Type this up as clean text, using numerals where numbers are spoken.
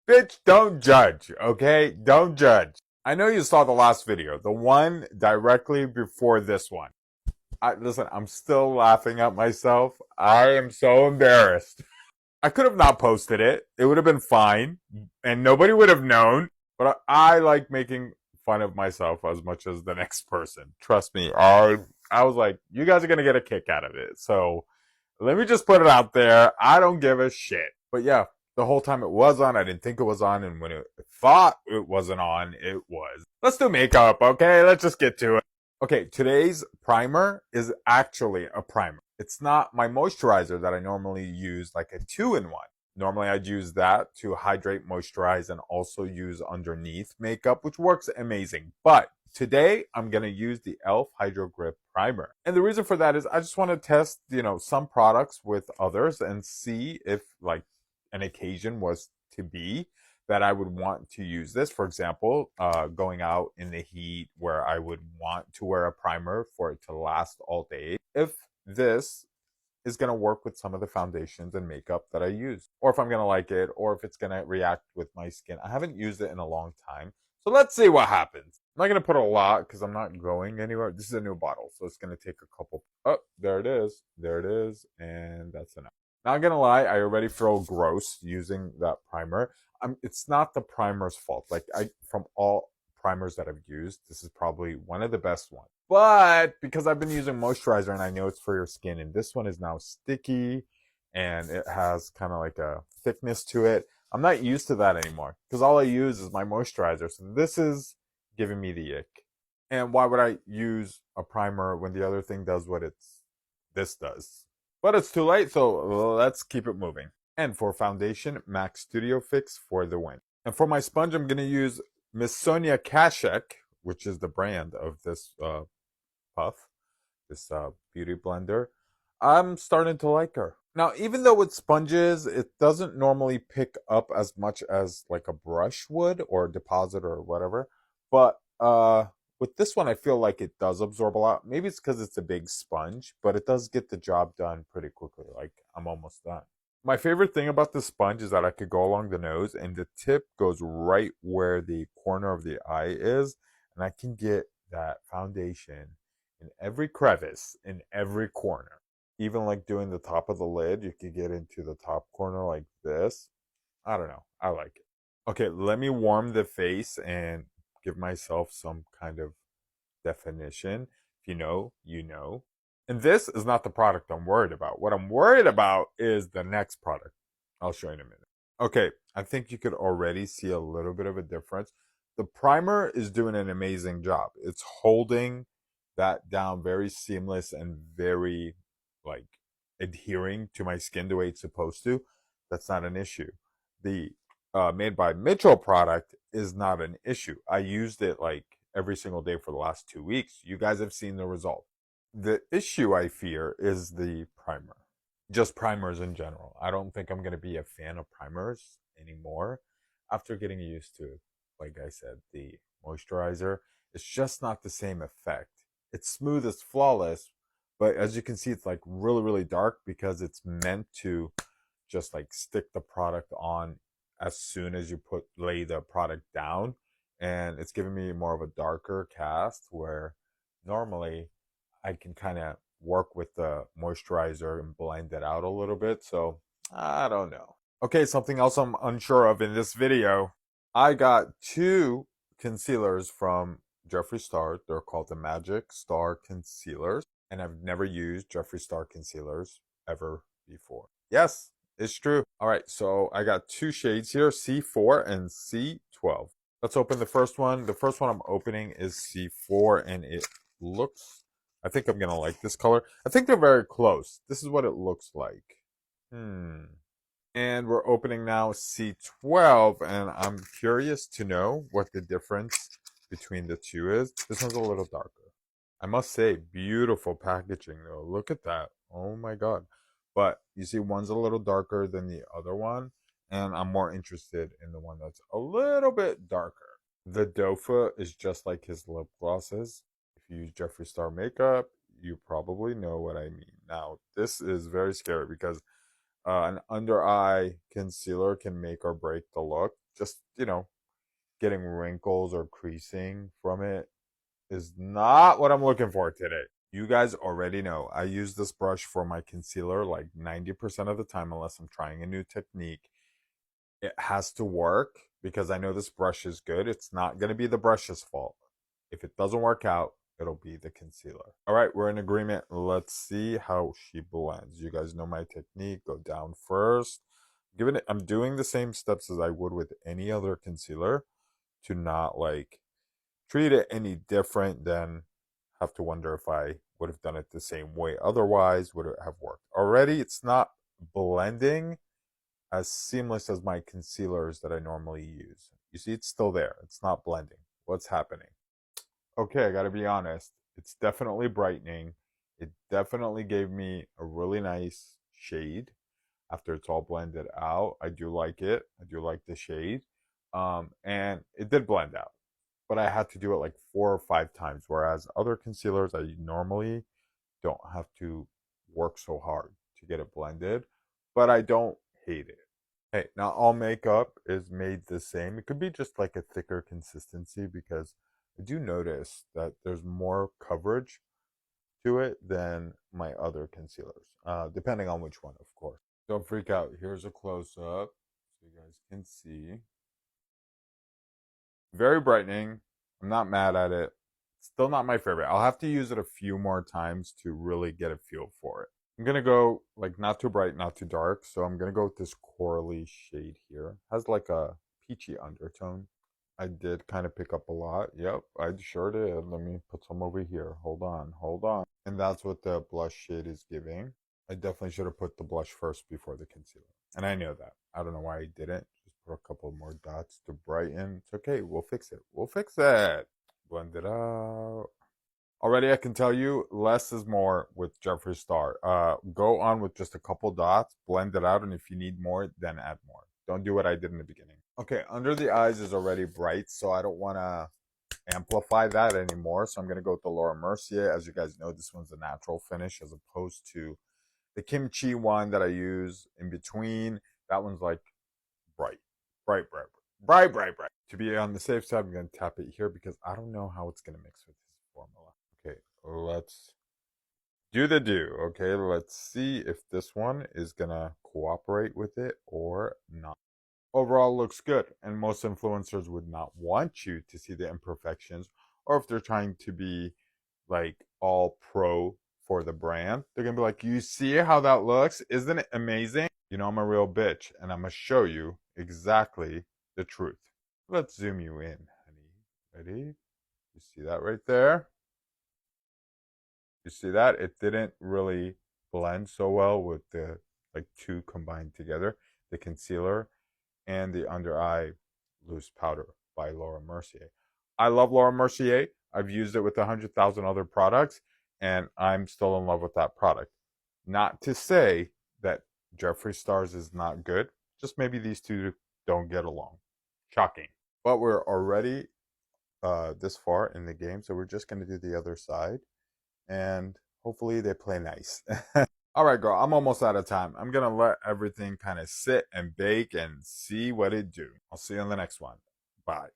Bitch, don't judge, okay? Don't judge. I know you saw the last video, the one directly before this one. Listen, I'm still laughing at myself. I am so embarrassed. I could have not posted it. It would have been fine, and nobody would have known. But I like making fun of myself as much as the next person. Trust me. I was like, you guys are gonna get a kick out of it. So let me just put it out there. I don't give a shit. But yeah, the whole time it was on, I didn't think it was on, and when it thought it wasn't on, it was. Let's do makeup, okay? Let's just get to it. Okay, today's primer is actually a primer. It's not my moisturizer that I normally use, like a 2-in-1. Normally I'd use that to hydrate, moisturize, and also use underneath makeup, which works amazing. But today I'm going to use the e.l.f. Hydro Grip Primer. And the reason for that is I just want to test, some products with others and see if like an occasion was to be that I would want to use this. For example, going out in the heat where I would want to wear a primer for it to last all day. If this is going to work with some of the foundations and makeup that I use, or if I'm going to like it, or if it's going to react with my skin. I haven't used it in a long time. So let's see what happens. I'm not going to put a lot because I'm not going anywhere. This is a new bottle, so it's going to take a couple. Oh, there it is. There it is. And that's enough. Not going to lie, I already feel gross using that primer. It's not the primer's fault. Like, from all primers that I've used, this is probably one of the best ones. But because I've been using moisturizer and I know it's for your skin, and this one is now sticky and it has kind of like a thickness to it, I'm not used to that anymore because all I use is my moisturizer. So this is giving me the ick. And why would I use a primer when the other thing does what this does? But it's too late, so let's keep it moving. And for foundation, MAC Studio Fix for the win. And for my sponge, I'm going to use Miss Sonia Kashek, which is the brand of this puff, this beauty blender. I'm starting to like her. Now, even though with sponges, it doesn't normally pick up as much as like a brush would or a deposit or whatever. But with this one, I feel like it does absorb a lot. Maybe it's because it's a big sponge, but it does get the job done pretty quickly. Like, I'm almost done. My favorite thing about the sponge is that I could go along the nose and the tip goes right where the corner of the eye is. And I can get that foundation in every crevice, in every corner. Even like doing the top of the lid, you could get into the top corner like this. I don't know. I like it. Okay, let me warm the face and give myself some kind of definition. If you know, you know. And this is not the product I'm worried about. What I'm worried about is the next product. I'll show you in a minute. Okay, I think you could already see a little bit of a difference. The primer is doing an amazing job. It's holding that down very seamless and very like adhering to my skin the way it's supposed to. That's not an issue. The Made by Mitchell product is not an issue. I used it like every single day for the last 2 weeks. You guys have seen the result. The issue I fear is the primer. Just primers in general. I don't think I'm going to be a fan of primers anymore after getting used to, like I said, the moisturizer. It's just not the same effect. It's smooth, it's flawless, but as you can see, it's like really, really dark because it's meant to just like stick the product on as soon as you lay the product down. And it's giving me more of a darker cast where normally I can kind of work with the moisturizer and blend it out a little bit. So I don't know. Okay, something else I'm unsure of in this video. I got two concealers from Jeffree Star. They're called the Magic Star Concealers. And I've never used Jeffree Star concealers ever before. Yes, it's true. All right, so I got two shades here, C4 and C12. Let's open the first one. The first one I'm opening is C4, and it looks, I think I'm going to like this color. I think they're very close. This is what it looks like. And we're opening now C12, and I'm curious to know what the difference between the two is. This one's a little darker. I must say, beautiful packaging though. Look at that. Oh my god. But you see, one's a little darker than the other one, and I'm more interested in the one that's a little bit darker. The doe is just like his lip glosses. If you use Jeffree Star makeup, you probably know what I mean. Now, this is very scary because An under eye concealer can make or break the look. Just, getting wrinkles or creasing from it is not what I'm looking for today. You guys already know I use this brush for my concealer like 90% of the time, unless I'm trying a new technique. It has to work because I know this brush is good. It's not going to be the brush's fault. If it doesn't work out, it'll be the concealer. All right, we're in agreement. Let's see how she blends. You guys know my technique. Go down first. I'm doing the same steps as I would with any other concealer to not like treat it any different than have to wonder if I would have done it the same way. Otherwise, would it have worked? Already, it's not blending as seamless as my concealers that I normally use. You see, it's still there. It's not blending. What's happening? Okay, I gotta be honest. It's definitely brightening. It definitely gave me a really nice shade after it's all blended out. I do like it. I do like the shade. And it did blend out, but I had to do it like 4 or 5 times. Whereas other concealers, I normally don't have to work so hard to get it blended, but I don't hate it. Hey, not all makeup is made the same. It could be just like a thicker consistency because I do notice that there's more coverage to it than my other concealers, depending on which one, of course. Don't freak out. Here's a close up so you guys can see. Very brightening. I'm not mad at it. Still not my favorite. I'll have to use it a few more times to really get a feel for it. I'm going to go like not too bright, not too dark. So I'm going to go with this corally shade here. Has like a peachy undertone. I did kind of pick up a lot. Yep, I sure did. Let me put some over here. Hold on, hold on. And that's what the blush shade is giving. I definitely should have put the blush first before the concealer. And I know that. I don't know why I didn't. Just put a couple more dots to brighten. It's okay. We'll fix it. We'll fix it. Blend it out. Already I can tell you less is more with Jeffree Star. Go on with just a couple dots, blend it out, and if you need more, then add more. Don't do what I did in the beginning. Okay, under the eyes is already bright, so I don't want to amplify that anymore. So I'm going to go with the Laura Mercier. As you guys know, this one's a natural finish as opposed to the kimchi one that I use in between. That one's like bright, bright, bright, bright, bright, bright. To be on the safe side, I'm going to tap it here because I don't know how it's going to mix with this formula. Okay, let's do the do. Okay, let's see if this one is going to cooperate with it or not. Overall looks good, and most influencers would not want you to see the imperfections, or if they're trying to be like all pro for the brand, they're gonna be like, you see how that looks? Isn't it amazing? You know I'm a real bitch, and I'm gonna show you exactly the truth. Let's zoom you in, honey. Ready? You see that right there? You see that? It didn't really blend so well with the like two combined together, the concealer and the under eye loose powder by Laura Mercier. I love Laura Mercier. I've used it with 100,000 other products, and I'm still in love with that product. Not to say that Jeffree Star's is not good, just maybe these two don't get along. Shocking. But we're already this far in the game, so we're just going to do the other side, and hopefully they play nice. All right, girl, I'm almost out of time. I'm going to let everything kind of sit and bake and see what it do. I'll see you on the next one. Bye.